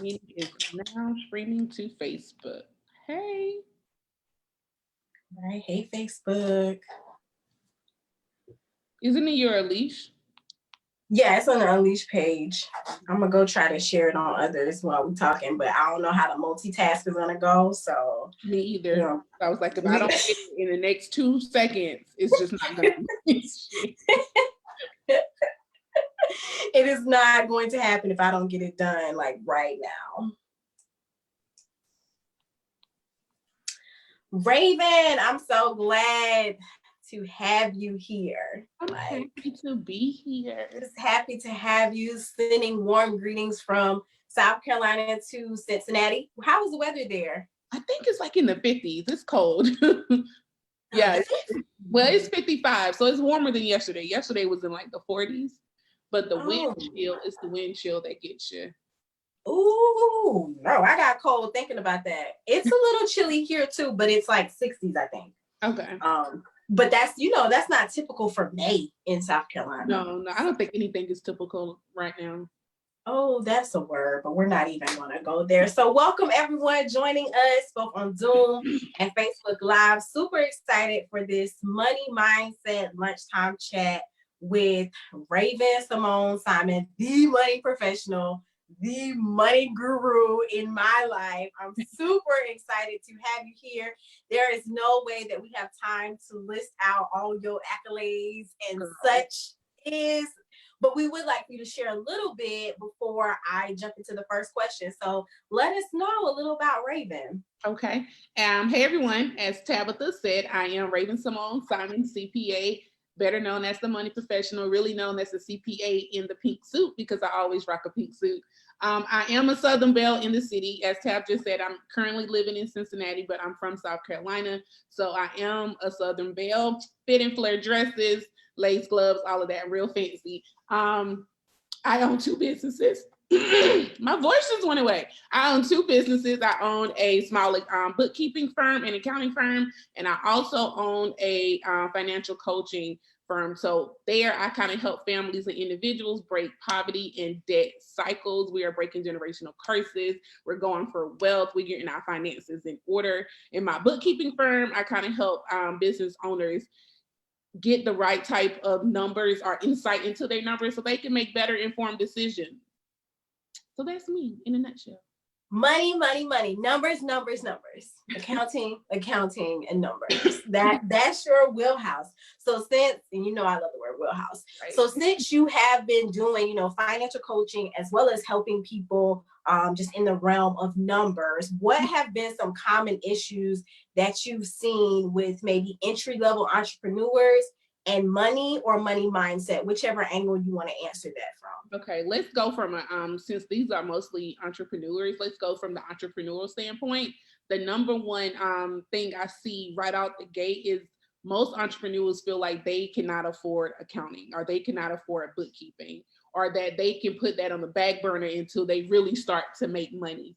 It is now streaming to Facebook. Hey. All right. Hey, Facebook. Isn't it your Unleash? Yeah, it's on the Unleash page. I'm gonna go try to share it on others while we're talking, but I don't know how the multitask is gonna go. So Me either. you know. I was like, if I don't get it in the next 2 seconds, it's just not gonna be shit. It is not going to happen if I don't get it done like right now. Raven, I'm so glad to have you here. I'm happy to be here. Just happy to have you. Sending warm greetings from South Carolina to Cincinnati. How is the weather there? I think it's like in the 50s. It's cold. Yeah. Well, it's 55, so it's warmer than yesterday. Yesterday was in like the 40s, but the wind chill is the wind chill that gets you. Ooh, no, I got cold thinking about that. It's a little chilly here too, but it's like 60s, I think. Okay. But that's that's not typical for May in South Carolina. No, I don't think anything is typical right now. Oh, that's a word, but we're not even going to go there. So welcome everyone joining us both on Zoom and Facebook Live. Super excited for this money mindset lunchtime chat with Raven-Symone Simon, the money professional, the money guru in my life. I'm super excited to have you here. There is no way that we have time to list out all your accolades and such but we would like you to share a little bit before I jump into the first question. So let us know a little about Raven. Okay. Hey everyone, as Tabitha said, I am Raven-Symone Simon, CPA, better known as the money professional, really known as the CPA in the pink suit because I always rock a pink suit. I am a Southern Belle in the city. As Tab just said, I'm currently living in Cincinnati, but I'm from South Carolina. So I am a Southern Belle, fit and flare dresses, lace gloves, all of that, real fancy. I own 2 businesses. My voice just went away. I own 2 businesses. I own a small bookkeeping firm and accounting firm, and I also own a financial coaching firm. So there, I kind of help families and individuals break poverty and debt cycles. We are breaking generational curses. We're going for wealth. We're getting our finances in order. In my bookkeeping firm, I kind of help business owners get the right type of numbers or insight into their numbers so they can make better informed decisions. So that's me in a nutshell. Money, money, money. Numbers, numbers, numbers. Accounting, accounting, and numbers. That's your wheelhouse. So since, and I love the word wheelhouse. Right. So since you have been doing, financial coaching as well as helping people just in the realm of numbers, what have been some common issues that you've seen with maybe entry-level entrepreneurs and money or money mindset, whichever angle you want to answer that from? Okay, let's go from since these are mostly entrepreneurs, let's go from the entrepreneurial standpoint. The number one thing I see right out the gate is most entrepreneurs feel like they cannot afford accounting or they cannot afford bookkeeping or that they can put that on the back burner until they really start to make money,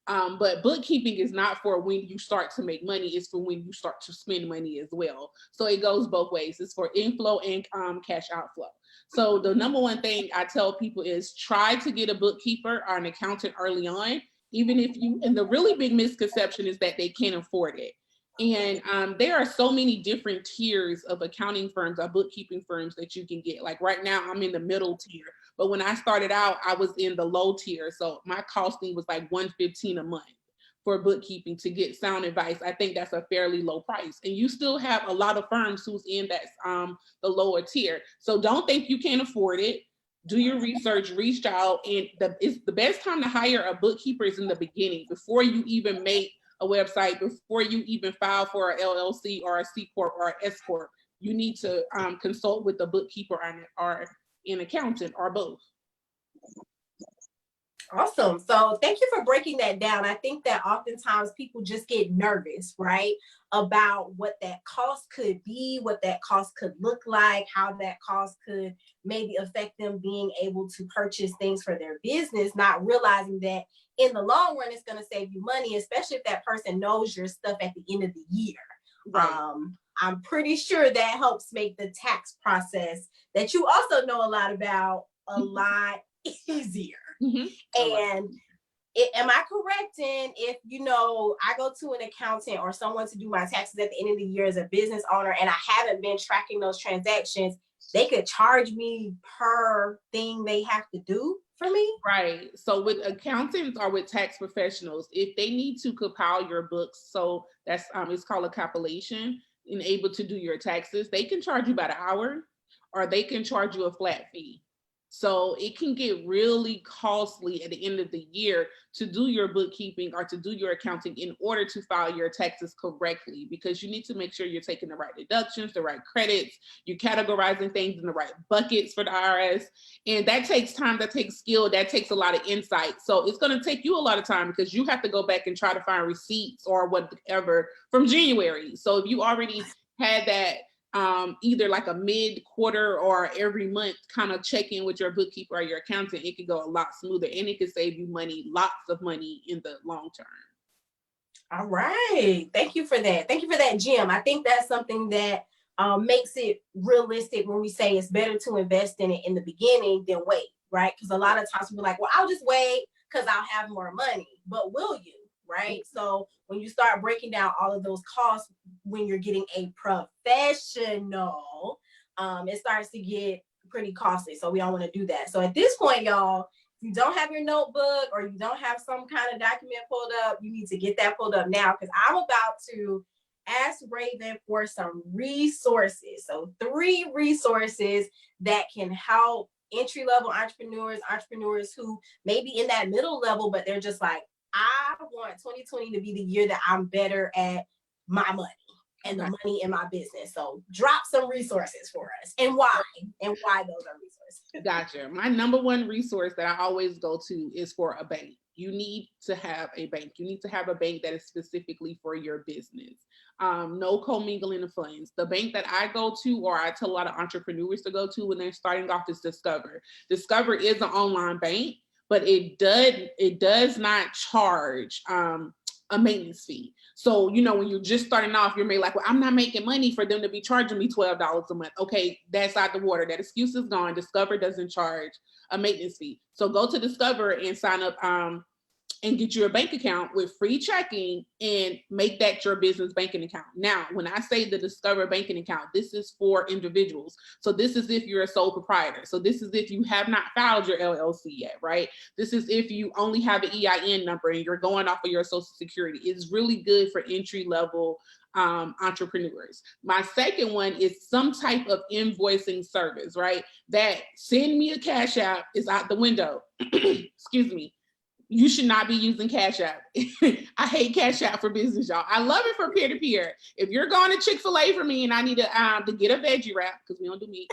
But bookkeeping is not for when you start to make money, it's for when you start to spend money as well. So it goes both ways. It's for inflow and cash outflow. So the number one thing I tell people is try to get a bookkeeper or an accountant early on, even if and the really big misconception is that they can't afford it. And there are so many different tiers of accounting firms or bookkeeping firms that you can get. Like right now, I'm in the middle tier. But when I started out, I was in the low tier. So my costing was like $115 a month for bookkeeping to get sound advice. I think that's a fairly low price. And you still have a lot of firms who's in that the lower tier. So don't think you can't afford it. Do your research, reach out. And it's the best time to hire a bookkeeper is in the beginning, before you even make a website, before you even file for an LLC or a C Corp or an S Corp. You need to consult with a bookkeeper or an accountant or both. Awesome. So thank you for breaking that down. I think that oftentimes people just get nervous, right, about what that cost could be, what that cost could look like, how that cost could maybe affect them being able to purchase things for their business, not realizing that in the long run, it's going to save you money, especially if that person knows your stuff at the end of the year. Right. I'm pretty sure that helps make the tax process that you also know a lot about a lot easier. Mm-hmm. And am I correct in if, I go to an accountant or someone to do my taxes at the end of the year as a business owner and I haven't been tracking those transactions, they could charge me per thing they have to do for me? Right. So with accountants or with tax professionals, if they need to compile your books, so that's it's called a compilation, and able to do your taxes, they can charge you by the hour, or they can charge you a flat fee. So it can get really costly at the end of the year to do your bookkeeping or to do your accounting in order to file your taxes correctly, because you need to make sure you're taking the right deductions, the right credits, you're categorizing things in the right buckets for the IRS. And that takes time, that takes skill, that takes a lot of insight. So it's going to take you a lot of time because you have to go back and try to find receipts or whatever from January. So if you already had that either like a mid-quarter or every month kind of check in with your bookkeeper or your accountant, it could go a lot smoother, and it could save you money, lots of money in the long term. All right. Thank you for that. Thank you for that, Jim. I think that's something that makes it realistic when we say it's better to invest in it in the beginning than wait, right? Because a lot of times people are like, well, I'll just wait because I'll have more money. But will you? Right. So when you start breaking down all of those costs, when you're getting a professional, it starts to get pretty costly. So we don't want to do that. So at this point, y'all, if you don't have your notebook or you don't have some kind of document pulled up, you need to get that pulled up now, because I'm about to ask Raven for some resources. So 3 resources that can help entry-level entrepreneurs who may be in that middle level, but they're just like, I want 2020 to be the year that I'm better at my money and the money in my business. So drop some resources for us, and why those are resources. Gotcha. My number one resource that I always go to is for a bank. You need to have a bank. You need to have a bank that is specifically for your business. No commingling of funds. The bank that I go to, or I tell a lot of entrepreneurs to go to when they're starting off, is Discover. Discover is an online bank, but it does not charge a maintenance fee. So, when you're just starting off, you're maybe like, well, I'm not making money for them to be charging me $12 a month. Okay, that's out the water. That excuse is gone. Discover doesn't charge a maintenance fee. So go to Discover and sign up and get you a bank account with free checking and make that your business banking account. Now, when I say the Discover banking account, this is for individuals. So this is if you're a sole proprietor. So this is if you have not filed your LLC yet, right? This is if you only have an EIN number and you're going off of your Social Security. It's really good for entry level entrepreneurs. My second one is some type of invoicing service, right? That send me a Cash App is out the window. Excuse me. You should not be using Cash App. I hate Cash App for business, y'all. I love it for peer-to-peer. If you're going to Chick-fil-A for me and I need to get a veggie wrap, because we don't do meat.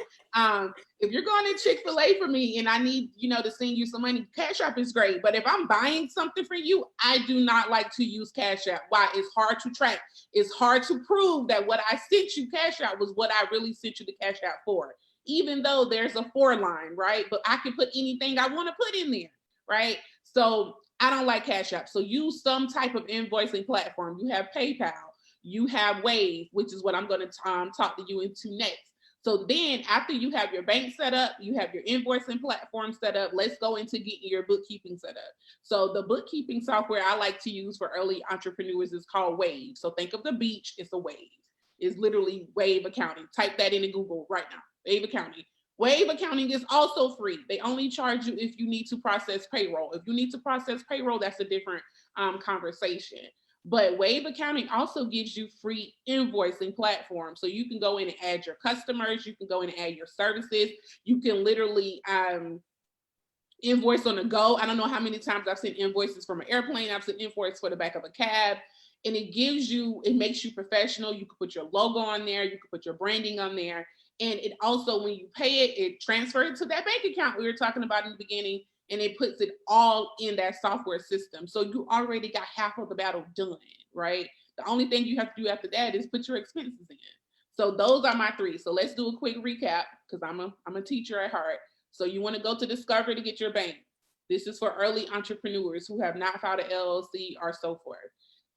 If you're going to Chick-fil-A for me and I need, to send you some money, Cash App is great. But if I'm buying something for you, I do not like to use Cash App. Why? It's hard to track. It's hard to prove that what I sent you Cash App was what I really sent you the Cash App for. Even though there's a 4 line, right? But I can put anything I want to put in there, right? So I don't like Cash App. So use some type of invoicing platform. You have PayPal, you have Wave, which is what I'm going to talk to you into next. So then after you have your bank set up, you have your invoicing platform set up, let's go into getting your bookkeeping set up. So the bookkeeping software I like to use for early entrepreneurs is called Wave. So think of the beach, it's a wave. It's literally Wave Accounting. Type that into Google right now, Wave Accounting. Wave Accounting is also free. They only charge you if you need to process payroll. If you need to process payroll, that's a different conversation. But Wave Accounting also gives you free invoicing platform. So you can go in and add your customers. You can go in and add your services. You can literally invoice on the go. I don't know how many times I've sent invoices from an airplane. I've sent invoices for the back of a cab. And it makes you professional. You can put your logo on there. You can put your branding on there. And it also, when you pay it, it transfers to that bank account we were talking about in the beginning, and it puts it all in that software system. So you already got half of the battle done, right? The only thing you have to do after that is put your expenses in. So those are my 3. So let's do a quick recap, because I'm a teacher at heart. So you want to go to Discover to get your bank. This is for early entrepreneurs who have not filed an LLC or so forth.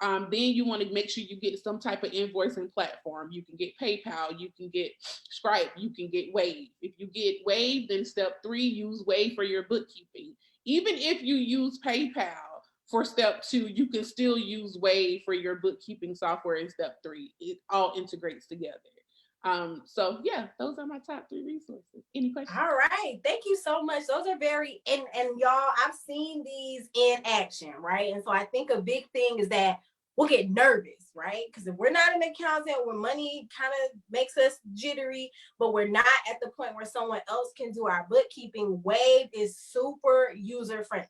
Then you want to make sure you get some type of invoicing platform. You can get PayPal, you can get Stripe, you can get Wave. If you get Wave, then step 3, use Wave for your bookkeeping. Even if you use PayPal, for step 2, you can still use Wave for your bookkeeping software in step 3. It all integrates together. So yeah, those are my top 3 resources. Any questions? All right. Thank you so much. Those are very, and y'all, I've seen these in action, right? And so I think a big thing is that we'll get nervous, right? Because if we're not an accountant where money kind of makes us jittery, but we're not at the point where someone else can do our bookkeeping, Wave is super user friendly.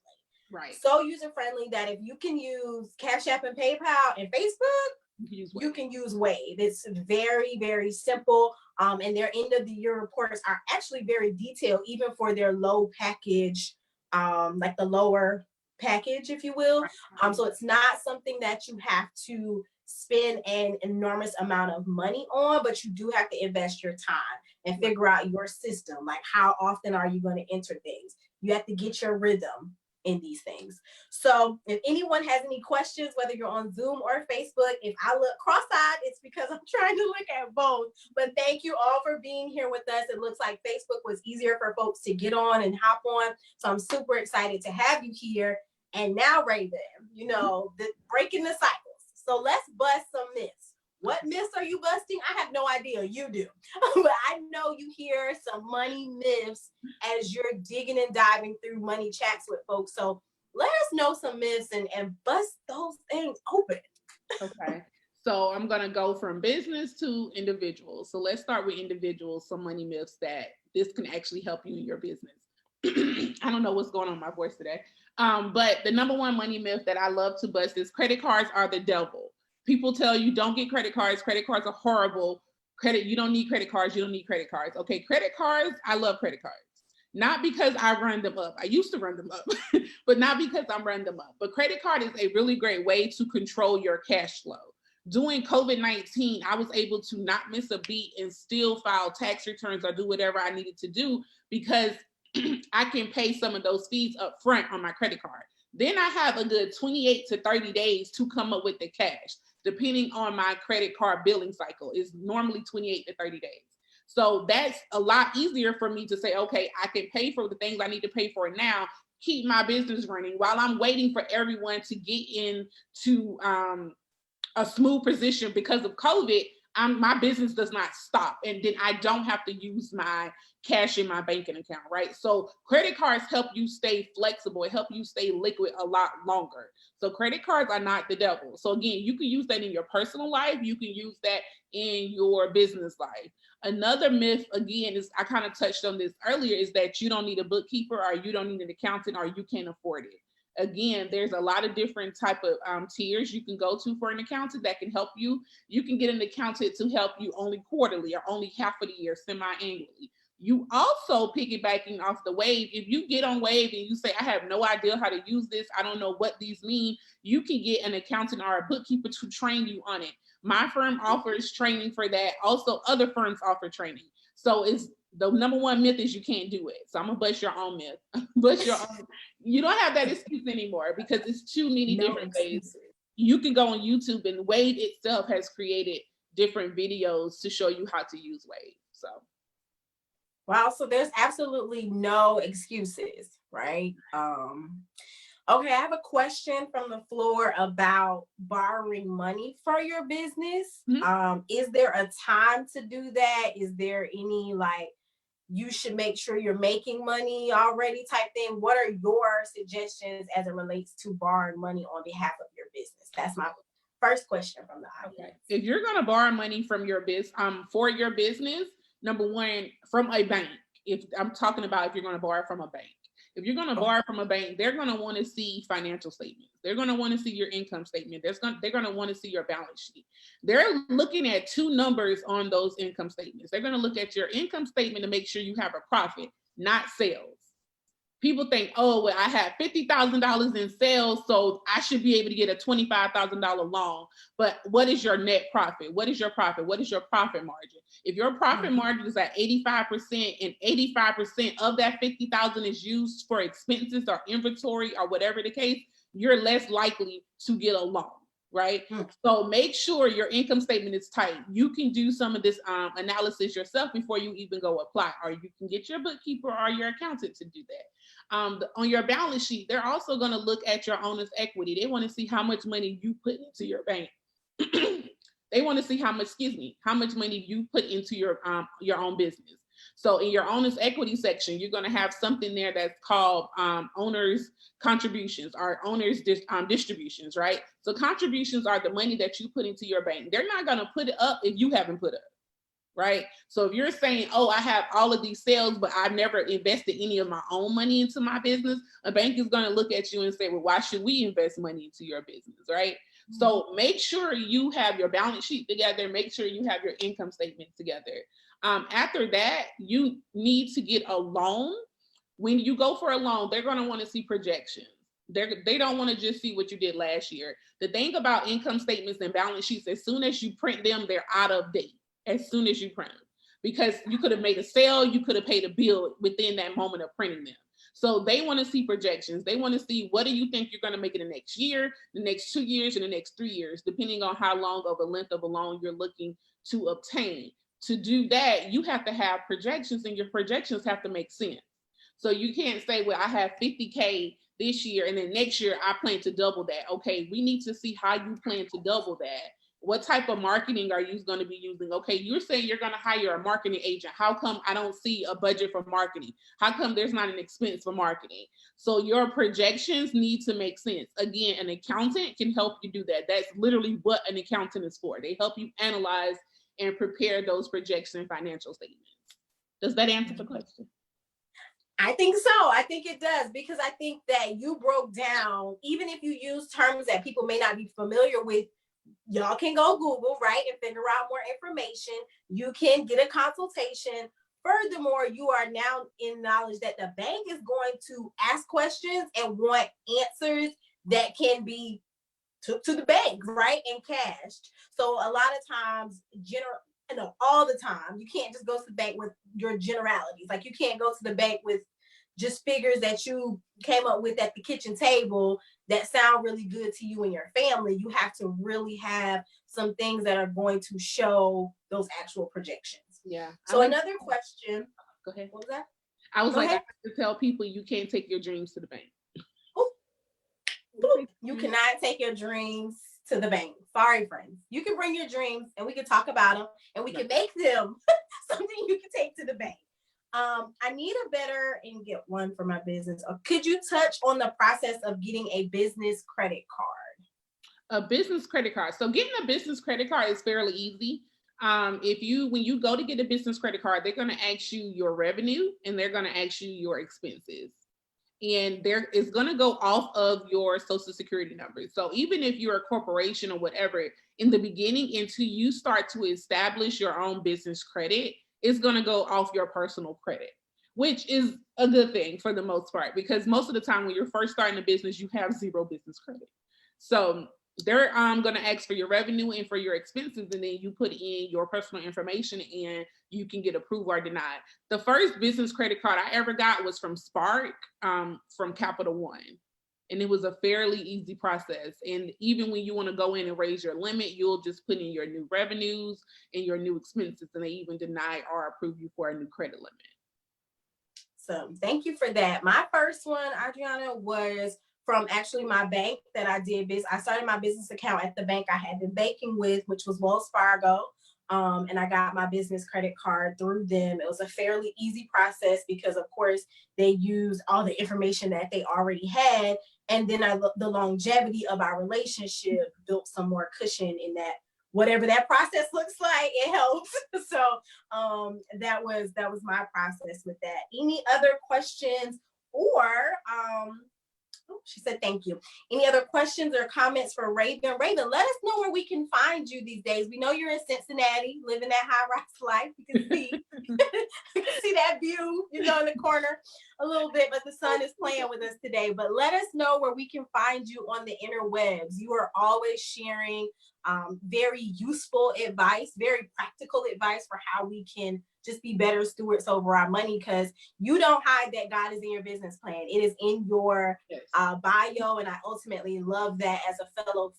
Right. So user friendly that if you can use Cash App and PayPal and Facebook, you can use Wave. It's very, very simple. And their end of the year reports are actually very detailed, even for their low package, like the lower package, if you will. So it's not something that you have to spend an enormous amount of money on, but you do have to invest your time and figure out your system. Like, how often are you going to enter things? You have to get your rhythm in these things. So if anyone has any questions, whether you're on Zoom or Facebook, if I look cross-eyed, it's because I'm trying to look at both. But thank you all for being here with us. It looks like Facebook was easier for folks to get on and hop on. So I'm super excited to have you here. And now, Raven, you know, breaking the cycles. So let's bust some myths. What myths are you busting? I have no idea. You do. But I know you hear some money myths as you're digging and diving through money chats with folks. So let us know some myths and bust those things open. Okay. So I'm going to go from business to individuals. So let's start with individuals, some money myths that this can actually help you in your business. I don't know what's going on with my voice today. But the number one money myth that I love to bust is credit cards are the devil. People tell you don't get credit cards. Credit cards are horrible. You don't need credit cards. You don't need credit cards. Okay, credit cards, I love credit cards. Not because I run them up. I used to run them up, but not because I'm running them up. But credit card is a really great way to control your cash flow. During COVID-19, I was able to not miss a beat and still file tax returns or do whatever I needed to do because I can pay some of those fees up front on my credit card. Then I have a good 28 to 30 days to come up with the cash, depending on my credit card billing cycle. It's normally 28 to 30 days. So that's a lot easier for me to say, okay, I can pay for the things I need to pay for now, keep my business running while I'm waiting for everyone to get into a smooth position because of COVID. My business does not stop, and then I don't have to use my cash in my banking account, right? So credit cards help you stay flexible, help you stay liquid a lot longer. So credit cards are not the devil. So again, you can use that in your personal life, you can use that in your business life. Another myth, again, is I kind of touched on this earlier, is that you don't need a bookkeeper or you don't need an accountant or you can't afford it. Again, there's a lot of different type of tiers you can go to for an accountant that can help you. You can get an accountant to help you only quarterly or only half of the year, semi-annually. You also, piggybacking off the Wave, if you get on Wave and you say, I have no idea how to use this, I don't know what these mean, you can get an accountant or a bookkeeper to train you on it. My firm offers training for that. Also, other firms offer training. So it's the number one myth is you can't do it. So I'm gonna bust your own myth. Bust your own. You don't have that excuse anymore because it's too many different ways. You can go on YouTube, and Wave itself has created different videos to show you how to use Wave. So wow, so there's absolutely no excuses, right? Okay, I have a question from the floor about borrowing money for your business. Is there a time to do that? Is there any like you should make sure you're making money already type thing? What are your suggestions as it relates to borrowing money on behalf of your business? That's my first question from the audience. Okay. If you're going to borrow money from your business, for your business, number one, from a bank. If I'm talking about if you're going to borrow from a bank. If you're going to borrow from a bank, they're going to want to see financial statements. They're going to want to see your income statement. They're going to want to see your balance sheet. They're looking at two numbers on those income statements. They're going to look at your income statement to make sure you have a profit, not sales. People think, oh, well, I have $50,000 in sales, so I should be able to get a $25,000 loan. But what is your net profit? What is your profit? What is your profit margin? If your profit margin is at 85% and 85% of that 50,000 is used for expenses or inventory or whatever the case, you're less likely to get a loan, right? So make sure your income statement is tight. You can do some of this analysis yourself before you even go apply, or you can get your bookkeeper or your accountant to do that. On your balance sheet, they're also going to look at your owner's equity. They want to see how much money you put into your bank. They want to see how much money you put into your own business. So in your owner's equity section, you're going to have something there that's called owner's contributions or owner's distributions, right? So contributions are the money that you put into your bank. They're not going to put it up if you haven't put it up, right? So if you're saying, oh, I have all of these sales, but I've never invested any of my own money into my business, a bank is going to look at you and say, well, why should we invest money into your business, right? So make sure you have your balance sheet together. Make sure you have your income statement together. After that, you need to get a loan. When you go for a loan, they're going to want to see projections. They don't want to just see what you did last year. The thing about income statements and balance sheets, as soon as you print them, they're out of date as soon as you print them, because you could have made a sale, you could have paid a bill within that moment of printing them. So they want to see projections. They want to see, what do you think you're going to make in the next year, the next 2 years, and the next 3 years, depending on how long of a length of a loan you're looking to obtain. To do that, you have to have projections, and your projections have to make sense. So you can't say, well, I have 50K this year, and then next year I plan to double that. Okay, we need to see how you plan to double that. What type of marketing are you going to be using? Okay, you're saying you're going to hire a marketing agent. How come I don't see a budget for marketing? How come there's not an expense for marketing? So your projections need to make sense. Again, an accountant can help you do that. That's literally what an accountant is for. They help you analyze and prepare those projections and financial statements. Does that answer the question? I think so. I think it does, because I think that you broke down, even if you use terms that people may not be familiar with, y'all can go Google, right, and figure out more information. You can get a consultation. Furthermore, you are now in knowledge that the bank is going to ask questions and want answers that can be took to the bank, right, and cashed. So a lot of times, all the time, you can't just go to the bank with your generalities. Like, you can't go to the bank with just figures that you came up with at the kitchen table that sound really good to you and your family. You have to really have some things that are going to show those actual projections. Yeah. So another question. Go ahead. What was that? I was I have to tell people you can't take your dreams to the bank. You cannot take your dreams to the bank. Sorry, friends. You can bring your dreams and we can talk about them and we can make them something you can take to the bank. I need a better and get one for my business. Could you touch on the process of getting a business credit card? A business credit card. So getting a business credit card is fairly easy. When you go to get a business credit card, they're going to ask you your revenue and they're going to ask you your expenses. And it's going to go off of your social security number. So even if you're a corporation or whatever, in the beginning, until you start to establish your own business credit, it's going to go off your personal credit, which is a good thing for the most part, because most of the time when you're first starting a business, you have zero business credit. So they're going to ask for your revenue and for your expenses, and then you put in your personal information and you can get approved or denied. The first business credit card I ever got was from Spark, from Capital One. And it was a fairly easy process. And even when you want to go in and raise your limit, you'll just put in your new revenues and your new expenses, and they even deny or approve you for a new credit limit. So thank you for that. My first one, Adriana, was from actually my bank that I did I started my business account at the bank I had been banking with, which was Wells Fargo. And I got my business credit card through them. It was a fairly easy process because, of course, they used all the information that they already had. And then the longevity of our relationship built some more cushion in that. Whatever that process looks like, it helps. So that was my process with that. Any other questions or she said, thank you. Any other questions or comments for Raven? Raven, let us know where we can find you these days. We know you're in Cincinnati, living that high-rise life. You can see, you can see that view, in the corner a little bit, but the sun is playing with us today. But let us know where we can find you on the interwebs. You are always sharing very useful advice, very practical advice for how we can just be better stewards over our money, because you don't hide that God is in your business plan. It is in your bio, and I ultimately love that as a fellow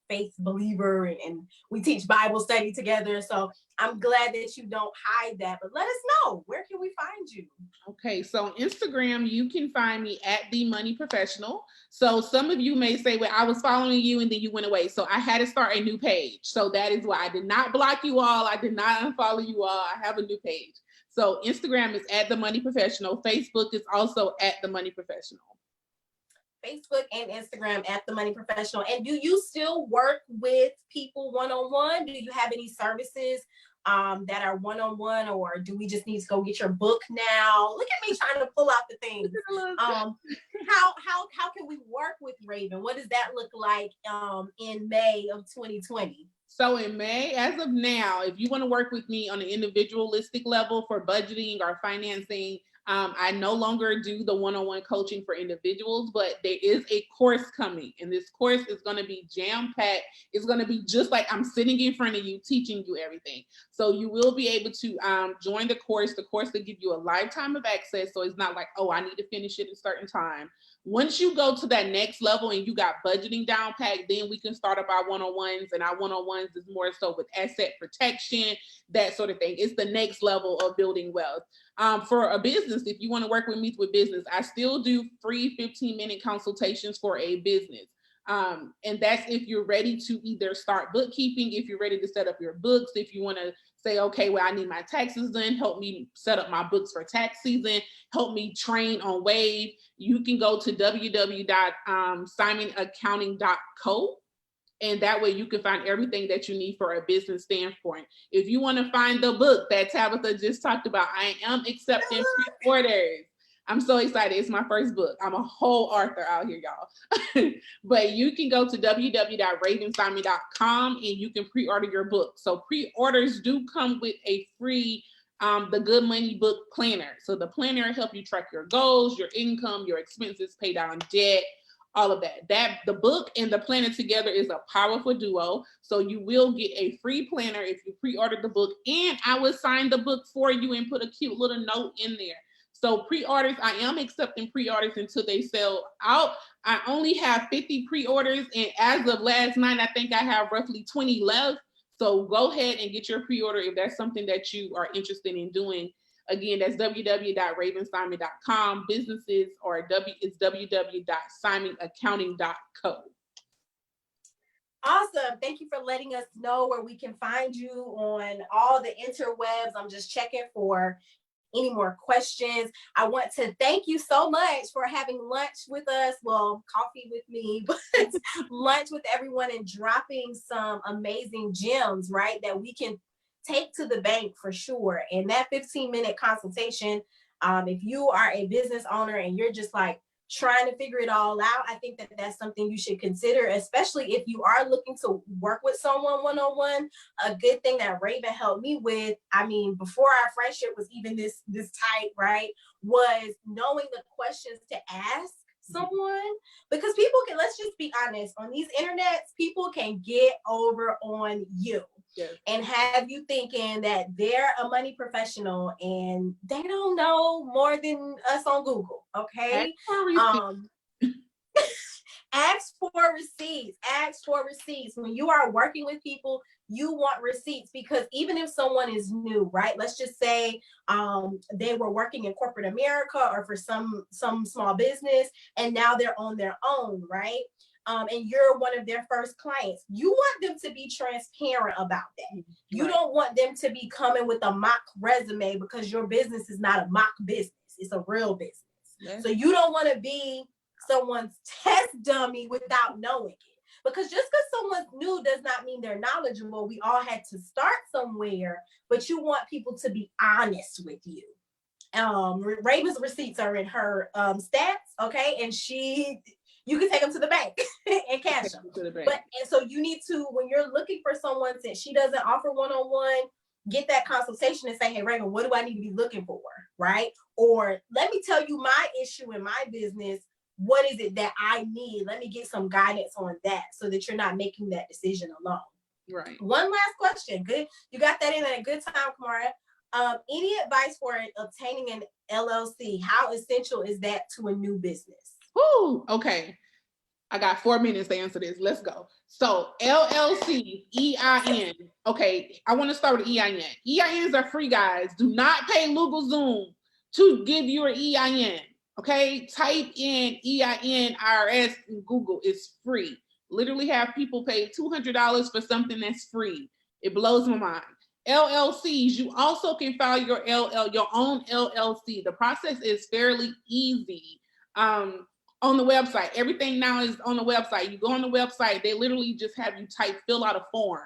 faith believer and we teach Bible study together. So I'm glad that you don't hide that, but let us know, where can we find you? Okay, so on Instagram, you can find me at The Money Professional. So some of you may say, well, I was following you and then you went away. So I had to start a new page. So that is why I did not block you all. I did not unfollow you all. I have a new page. So Instagram is at The Money Professional. Facebook is also at The Money Professional. Facebook and Instagram at The Money Professional. And do you still work with people one-on-one? Do you have any services that are one-on-one, or do we just need to go get your book now? Look at me trying to pull out the things. How can we work with Raven? What does that look like in May of 2020? So in May, as of now, if you want to work with me on an individualistic level for budgeting or financing, I no longer do the one-on-one coaching for individuals, but there is a course coming, and this course is going to be jam-packed. It's going to be just like I'm sitting in front of you, teaching you everything. So you will be able to join the course. The course will give you a lifetime of access, so it's not like, oh, I need to finish it at a certain time. Once you go to that next level and you got budgeting down packed, then we can start up our one-on-ones, and our one-on-ones is more so with asset protection, that sort of thing. It's the next level of building wealth. For a business, if you want to work with me with business, I still do free 15-minute consultations for a business. And that's if you're ready to either start bookkeeping, if you're ready to set up your books, if you want to say, okay, well, I need my taxes done, help me set up my books for tax season, help me train on Wave, you can go to www.simonaccounting.co. And that way you can find everything that you need for a business standpoint. If you want to find the book that Tabitha just talked about, I am accepting pre-orders. I'm so excited. It's my first book. I'm a whole author out here, y'all. But you can go to www.Raven-Symone.com and you can pre-order your book. So pre-orders do come with a free the Good Money Book Planner. So the planner will help you track your goals, your income, your expenses, pay down debt, all of that. The book and the planner together is a powerful duo. So you will get a free planner if you pre-order the book, and I will sign the book for you and put a cute little note in there. So pre-orders, I am accepting pre-orders until they sell out. I only have 50 pre-orders, and as of last night, I think I have roughly 20 left. So go ahead and get your pre-order if that's something that you are interested in doing. Again, that's www.Raven-Symone.com. Businesses or is www.simonaccounting.co. Awesome. Thank you for letting us know where we can find you on all the interwebs. I'm just checking for any more questions. I want to thank you so much for having lunch with us. Well, coffee with me, but lunch with everyone and dropping some amazing gems, right, that we can take to the bank for sure. And that 15-minute consultation, if you are a business owner and you're just like trying to figure it all out, I think that that's something you should consider, especially if you are looking to work with someone one-on-one. A good thing that Raven helped me with, I mean, before our friendship was even this tight, right, was knowing the questions to ask someone, because people can, let's just be honest, on these internets, people can get over on you. Yes. And have you thinking that they're a money professional and they don't know more than us on Google, okay? Ask for receipts. Ask for receipts. When you are working with people, you want receipts, because even if someone is new, right? Let's just say they were working in corporate America or for some small business, and now they're on their own, right? And you're one of their first clients. You want them to be transparent about that. You don't want them to be coming with a mock resume, because your business is not a mock business. It's a real business. Yeah. So you don't want to be someone's test dummy without knowing it. Because just because someone's new does not mean they're knowledgeable. We all had to start somewhere, but you want people to be honest with you. Raven's receipts are in her stats, okay? And you can take them to the bank and cash them. And so you need to, when you're looking for someone, since she doesn't offer one-on-one, get that consultation and say, hey, Raven, what do I need to be looking for, right? Or let me tell you my issue in my business. What is it that I need? Let me get some guidance on that so that you're not making that decision alone. Right. One last question. Good. You got that in at a good time, Kamara. Any advice for obtaining an LLC? How essential is that to a new business? Ooh, okay. I got 4 minutes to answer this. Let's go. So LLC, EIN. Okay, I want to start with EIN. EINs are free, guys. Do not pay LegalZoom to give you an EIN. Okay, type in EIN IRS in Google. It's free. Literally have people pay $200 for something that's free. It blows my mind. LLCs, you also can file your own LLC. The process is fairly easy. On the website, everything now is on the website. You go on the website, they literally just have you fill out a form,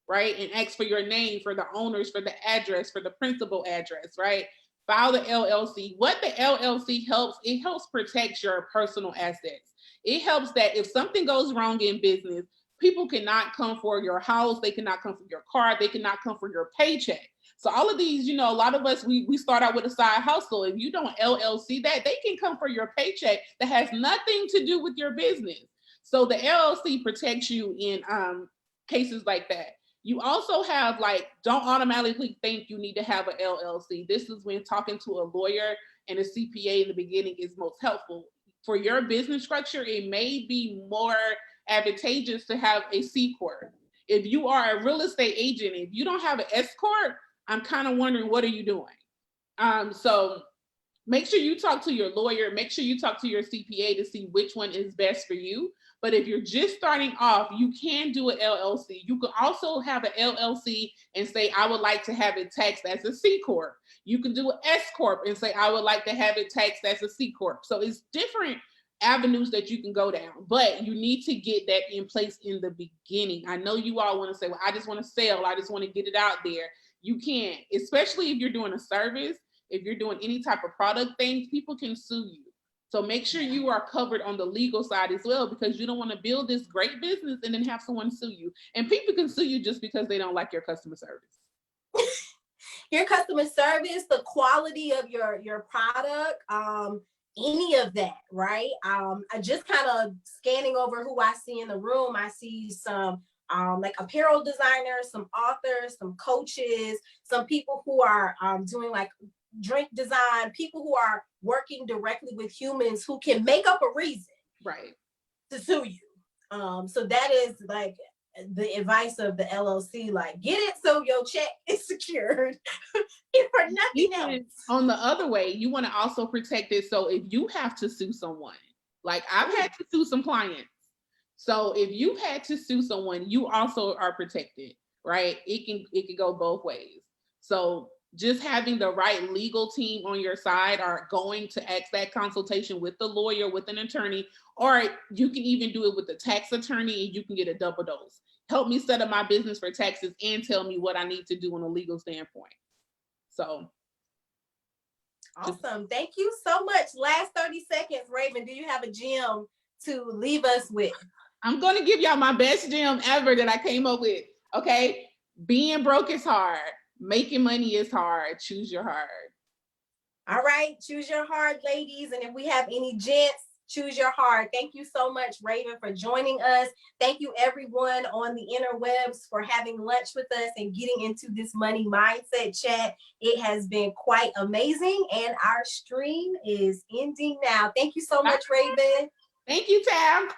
right? And ask for your name, for the owners, for the address, for the principal address, right? File the LLC. What the LLC helps, it helps protect your personal assets. It helps that if something goes wrong in business, people cannot come for your house, they cannot come for your car, they cannot come for your paycheck. So all of these, you know, a lot of us, we start out with a side hustle. If you don't LLC that, they can come for your paycheck that has nothing to do with your business. So the LLC protects you in cases like that. You also have, like, don't automatically think you need to have an LLC. This is when talking to a lawyer and a CPA in the beginning is most helpful. For your business structure, it may be more advantageous to have a C Corp. If you are a real estate agent, if you don't have an S Corp, I'm kind of wondering, what are you doing? So make sure you talk to your lawyer, make sure you talk to your CPA to see which one is best for you. But if you're just starting off, you can do an LLC. You can also have an LLC and say, I would like to have it taxed as a C Corp. You can do an S Corp and say, I would like to have it taxed as a C Corp. So it's different avenues that you can go down, but you need to get that in place in the beginning. I know you all want to say, well, I just want to sell, I just want to get it out there. You can't, especially if you're doing a service, if you're doing any type of product things, people can sue you. So make sure you are covered on the legal side as well, because you don't want to build this great business and then have someone sue you. And people can sue you just because they don't like your customer service. Your customer service, the quality of your product, any of that, right? I just kind of scanning over who I see in the room. I see some like apparel designers, some authors, some coaches, some people who are doing like drink design, people who are working directly with humans who can make up a reason, right, to sue you. So that is like the advice of the LLC, like, get it so your check is secured if for nothing else. On the other way, you want to also protect it. So if you have to sue someone, like I've had to sue some clients. So if you've had to sue someone, you also are protected, right? It can go both ways. So just having the right legal team on your side are going to ask that consultation with the lawyer, with an attorney, or you can even do it with the tax attorney and you can get a double dose. Help me set up my business for taxes and tell me what I need to do on a legal standpoint. So. Awesome. Thank you so much. Last 30 seconds, Raven, do you have a gem to leave us with? I'm going to give y'all my best gem ever that I came up with. Okay. Being broke is hard. Making money is hard. Choose your heart. All right. Choose your heart, ladies. And if we have any gents, choose your heart. Thank you so much, Raven, for joining us. Thank you, everyone on the interwebs, for having lunch with us and getting into this money mindset chat. It has been quite amazing. And our stream is ending now. Thank you so much, Raven. Thank you, Tab.